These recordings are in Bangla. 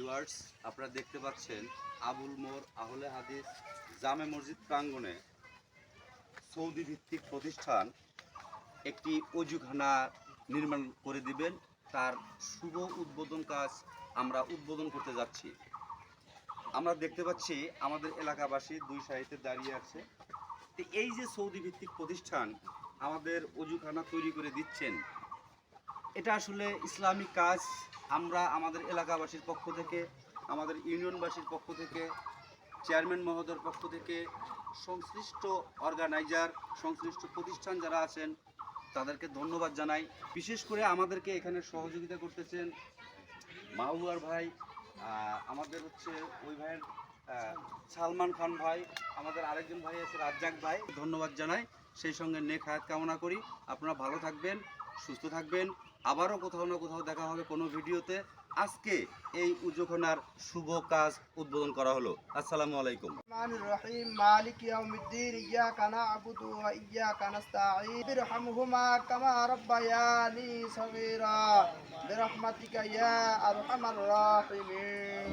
ভিউয়ার্স, আপনারা দেখতে পাচ্ছেন আবুল মোর আহলে হাদিস জামে মসজিদ প্রাঙ্গণে সৌদি ভিত্তিক প্রতিষ্ঠান একটি অজুখানা নির্মাণ করে দিবেন। তার শুভ উদ্বোধন কাজ আমরা উদ্বোধন করতে যাচ্ছি। আমরা দেখতে পাচ্ছি আমাদের এলাকাবাসী দুই সাইডে দাঁড়িয়ে আছে। এই যে সৌদি ভিত্তিক প্রতিষ্ঠান আমাদের অজুখানা তৈরি করে দিচ্ছেন, এটা আসলে ইসলামিক কাজ। আমরা আমাদের এলাকাবাসীর পক্ষ থেকে, আমাদের ইউনিয়নবাসীর পক্ষ থেকে, চেয়ারম্যান মহোদয়ের পক্ষ থেকে, সংশ্লিষ্ট অর্গানাইজার, সংশ্লিষ্ট প্রতিষ্ঠান যারা আছেন তাদেরকে ধন্যবাদ জানাই। বিশেষ করে আমাদেরকে এখানে সহযোগিতা করতেছেন মাহুয়ার ভাই, আমাদের ওই ভাইয়ের সালমান খান ভাই, আমাদের আরেকজন ভাই আছে রাজ্জাক ভাই, ধন্যবাদ জানাই। সেই সঙ্গে নেক হায়াত কামনা করি। আপনারা ভালো থাকবেন, সুস্থ থাকবেন। আবারও কোথাও না কোথাও দেখা হবে কোনো ভিডিওতে। আজকে এই উজুখানার শুভ কাজ উদ্বোধন করা হলো। আসসালামু আলাইকুম। রহিম মালিক ইয়াউমিদ্দিন ইয়্যাকা না'বুদু ওয়া ইয়্যাকা নাস্তাঈন বিরহামহুমা কামা রাব্বায়ানি সগীরা বিরহমাতিকা ইয়া আরহামার রাহিমিন।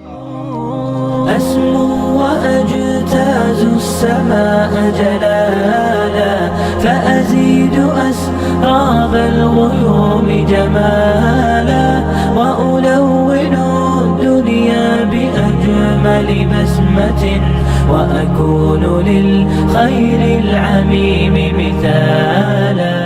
أسمو وأجتاز السماء جلالا فأزيد أسراب الغيوم جمالا وألون الدنيا بأجمل بسمة وأكون للخير العميم مثالا.